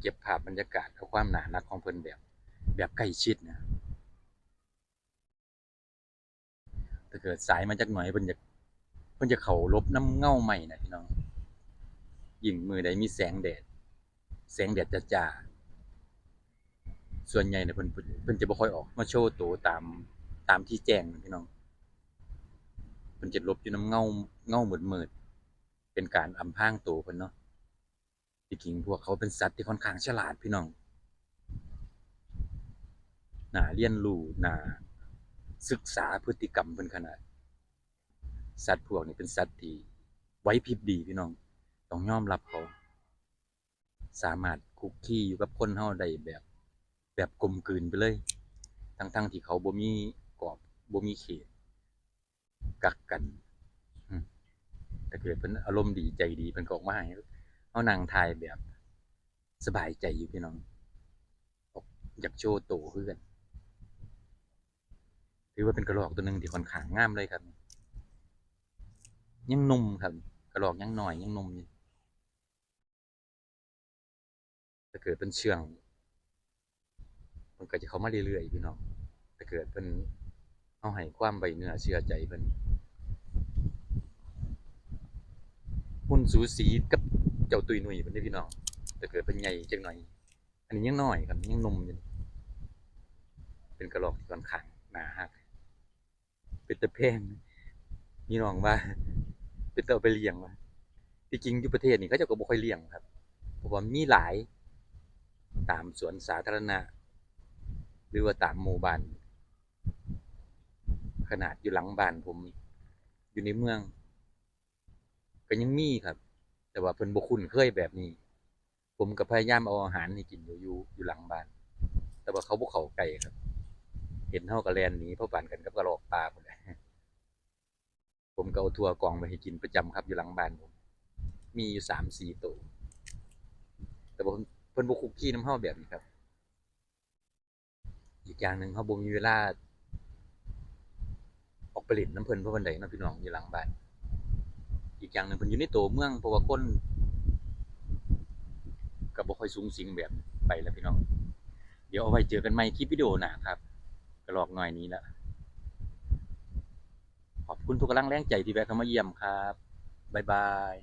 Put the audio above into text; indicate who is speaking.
Speaker 1: เก็บภาพบรรยากาศเอาความหนานักของเพิ่นแบบใกล้ชิดนะถ้าเกิดสายมาจากหน่อยเพิ่นจะเข้าหลบน้ำเงาใหม่นะพี่น้องยิ่งมือใดมีแสงแดดจ้าๆส่วนใหญ่เนี่ยเพิ่นจะบ่ค่อยออกมาโชว์ตัวตามที่แจ้งนะพี่น้องเพิ่นจะหลบอยู่น้ำเงามืดๆเป็นการอำพรางตัวเพิ่นเนาะที่จริงพวกเขาเป็นสัตว์ที่ค่อนข้างฉลาดพี่น้องน่าเรียนรู้น่าศึกษาพฤติกรรมเพิ่นขนาดสัตว์พวกนี้เป็นสัตว์ที่ไหวพริบดีพี่น้องต้องยอมรับเขาสามารถคุกคีอยู่กับคนเฮาได้แบบกลมกลืนไปเลยทั้งที่เขาบ่มีกรอบบ่มีเขตกักกันอืมถ้าเกิดเพิ่นอารมณ์ดีใจดีเพิ่นก็ออกมาให้เฮานั่งถ่ายแบบสบายใจอยู่พี่น้องอยากโชว์โตวคือกันถือว่าเป็นกระรอกตัวหนึงที่ค่อนข้างงามเลยครับยังหนุ่มครับกระรอกยังน้อยยังหนุ่มอยู่ถ้าเกิดเป็นเชื่องมันก็จะเข้ามาเรื่อยๆพี่น้องถ้าเกิดเพิ่นเฮาให้ความไว้เนื้อเชื่อใจเพิ่นหุ่นสูสีกับเจ้าตุยหนุ่ยเพิ่นเด้อพี่น้องถ้าเกิดเพิ่นใหญ่จังหน่อยอันนี้ยังน้อยครับยังหนุ่มอยู่เป็นกระรอกที่ค่อนข้างน่ารักเป็นตาแพงพี่น้องว่าเป็นตาเอาไปเลี้ยงว่าที่จริงอยู่ประเทศนี้เขาเจ้าก็บ่ค่อยเลี้ยงครับเพราะว่ามีหลายตามสวนสาธารณะหรือว่าตามหมู่บ้านขนาดอยู่หลังบ้านผมอยู่ในเมืองก็ยังมีครับแต่ว่าเพิ่นบ่คุ้นเคยแบบนี้ผมก็พยายามเอาอาหารให้กินอยู่หลังบ้านแต่ว่าเขาบ่เข้าใกล้ครับเห็นเฮาก็แล่นหนีเพราะปานกันกับกระรอกป่าพุ่นแหละผมก็เอาถั่วกล่องไปให้กินประจำครับอยู่หลังบ้านผมมีอยู่3-4ตัวแต่ว่าเพิ่นบ่คุกคีนำเฮาแบบนี้ครับอีกอย่างหนึ่งเฮาบ่มีเวลาออกไปเล่นน้ำเพิ่นเพราะปานใดเนาะพี่น้องอยู่หลังบ้านอีกอย่างหนึ่งเพิ่นอยู่ในตัวเมืองเพราะว่าคนก็บ่ค่อยสุงสิงแบบไปแล้วพี่น้องเดี๋ยวเอาไว้เจอกันใหม่คลิปวิดีโอหน้าครับกระรอกน้อยนี้ละขอบคุณทุกกำลังแรงใจที่แวะเข้ามาเยี่ยมครับบ๊ายบาย